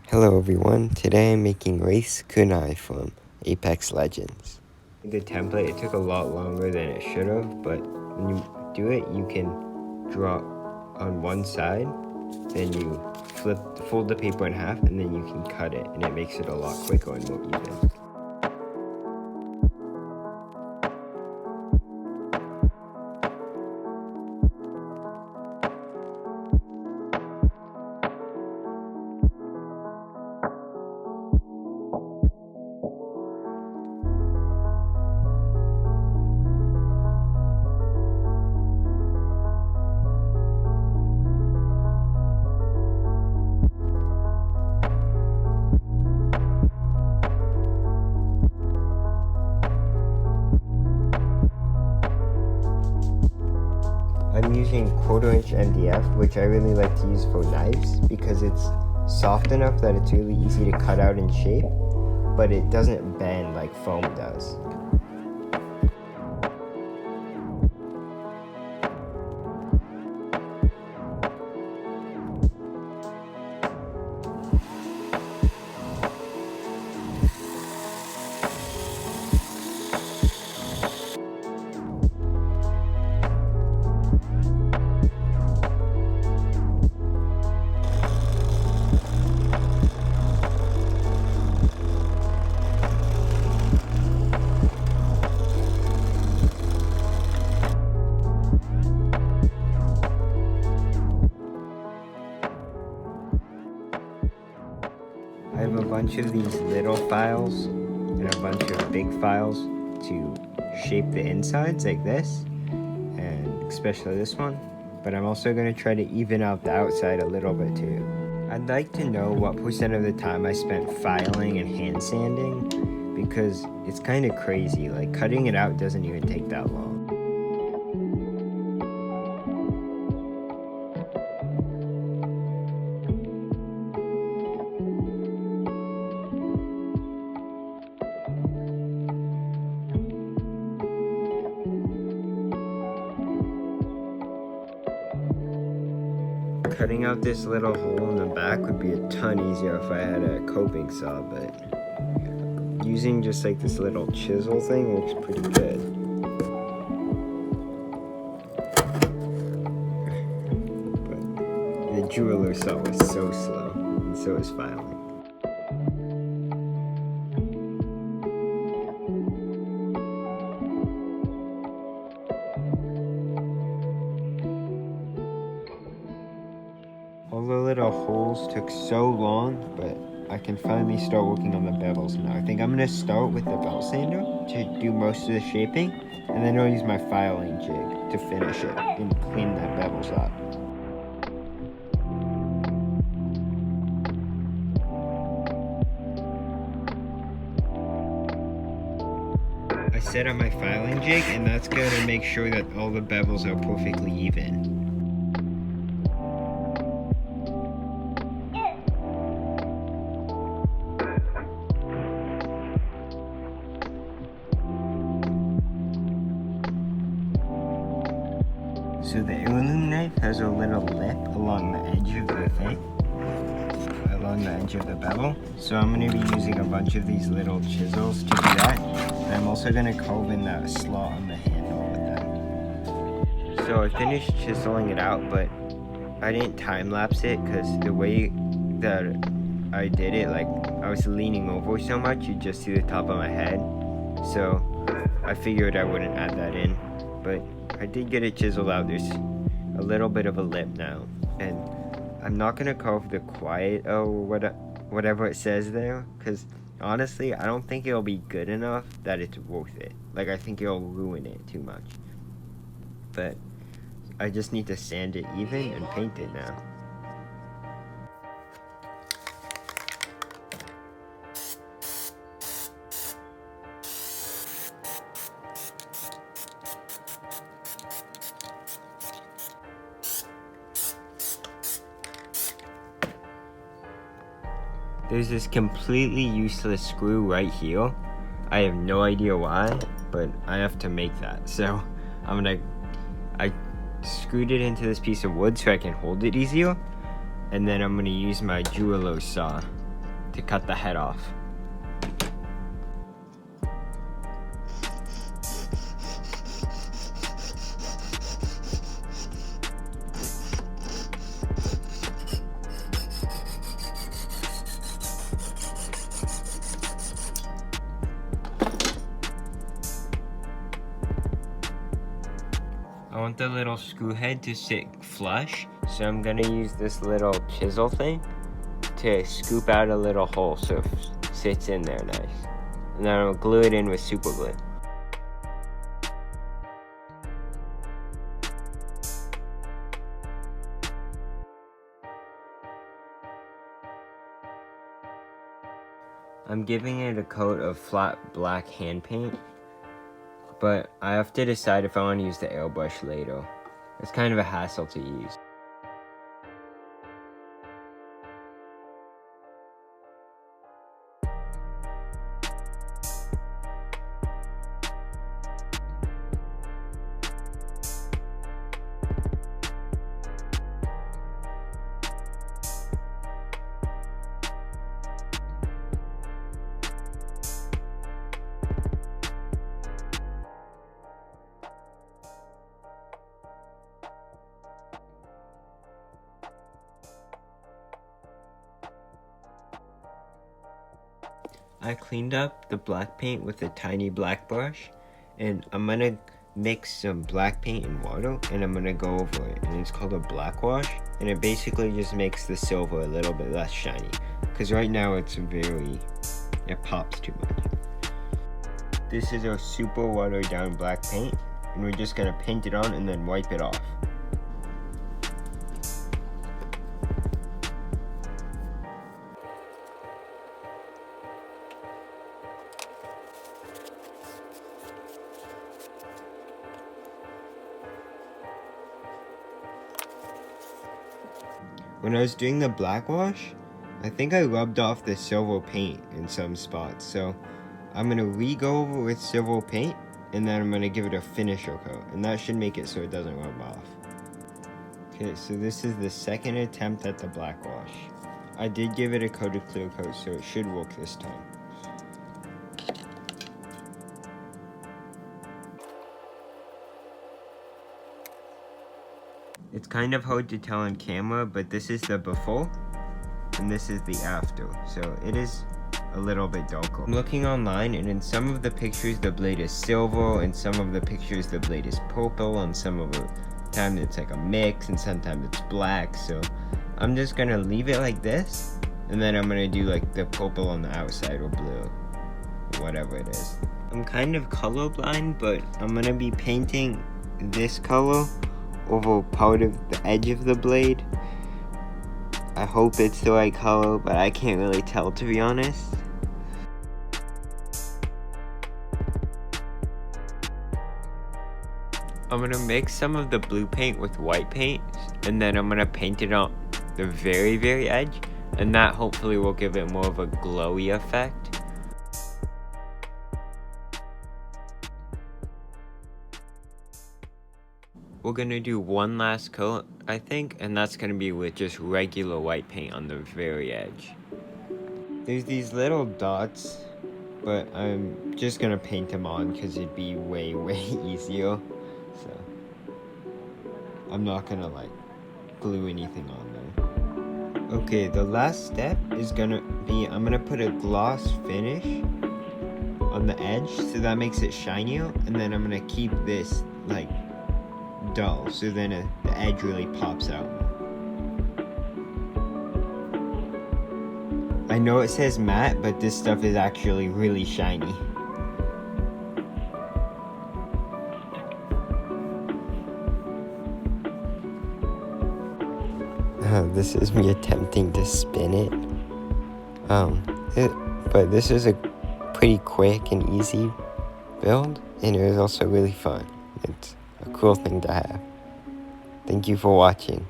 Hello everyone, today I'm making Wraith's kunai from Apex Legends. The template, it took a lot longer than it should have, but when you do it, you can draw on one side, then you fold the paper in half, and then you can cut it, and it makes it a lot quicker and more even. I'm using 1/4 inch MDF, which I really like to use for knives because it's soft enough that it's really easy to cut out and shape, but it doesn't bend like foam does. I have a bunch of these little files and a bunch of big files to shape the insides like this, and especially this one, but I'm also going to try to even out the outside a little bit too. I'd like to know what percent of the time I spent filing and hand sanding, because it's kind of crazy, like cutting it out doesn't even take that long. Cutting out this little hole in the back would be a ton easier if I had a coping saw, but using just like this little chisel thing looks pretty good. But the jeweler saw was so slow, and so is filing. All the little holes took so long, but I can finally start working on the bevels now. I think I'm going to start with the belt sander to do most of the shaping, and then I'll use my filing jig to finish it and clean the bevels up. I set up my filing jig, and that's going to make sure that all the bevels are perfectly even. So the heirloom knife has a little lip along the edge of the thing, along the edge of the bevel. So I'm going to be using a bunch of these little chisels to do that. And I'm also going to carve in that slot on the handle with them. So I finished chiseling it out, but I didn't time lapse it because the way that I did it, like I was leaning over so much, you just see the top of my head. So I figured I wouldn't add that in, but I did get it chiseled out. There's a little bit of a lip now, and I'm not gonna carve the quiet or whatever it says there, because honestly I don't think it'll be good enough that it's worth it. Like I think it'll ruin it too much, but I just need to sand it even and paint it now. There's this completely useless screw right here. I have no idea why, but I have to make that. So I screwed it into this piece of wood so I can hold it easier. And then I'm gonna use my jeweler saw to cut the head off. I want the little screw head to sit flush, so I'm gonna use this little chisel thing to scoop out a little hole so it sits in there nice. And then I'll glue it in with super glue. I'm giving it a coat of flat black hand paint, but I have to decide if I want to use the airbrush later. It's kind of a hassle to use. I cleaned up the black paint with a tiny black brush, and I'm gonna mix some black paint and water, and I'm gonna go over it, and it's called a black wash, and it basically just makes the silver a little bit less shiny, because right now it pops too much. This is our super watered down black paint, and we're just gonna paint it on and then wipe it off. When I was doing the black wash, I think I rubbed off the silver paint in some spots, so I'm gonna re-go over with silver paint, and then I'm gonna give it a finisher coat, and that should make it so it doesn't rub off. Okay, so this is the second attempt at the black wash. I did give it a coated clear coat, so it should work this time. It's kind of hard to tell on camera, but this is the before, and this is the after, so it is a little bit darker. I'm looking online, and in some of the pictures the blade is silver, and some of the pictures the blade is purple, and some of the time it's like a mix, and sometimes it's black, so I'm just gonna leave it like this, and then I'm gonna do like the purple on the outside, or blue, or whatever it is. I'm kind of colorblind, but I'm gonna be painting this color over part of the edge of the blade. I hope it's the right color, but I can't really tell, to be honest. I'm gonna mix some of the blue paint with white paint, and then I'm gonna paint it on the very, very edge, and that hopefully will give it more of a glowy effect. We're gonna do one last coat, I think, and that's gonna be with just regular white paint on the very edge. There's these little dots, but I'm just gonna paint them on because it'd be way, way easier. So I'm not gonna like glue anything on there. Okay, the last step is gonna be, I'm gonna put a gloss finish on the edge, so that makes it shinier, and then I'm gonna keep this like dull, so then the edge really pops out. I know it says matte, but this stuff is actually really shiny. This is me attempting to spin it. But this is a pretty quick and easy build, and it was also really fun. It's a cool thing to have. Thank you for watching.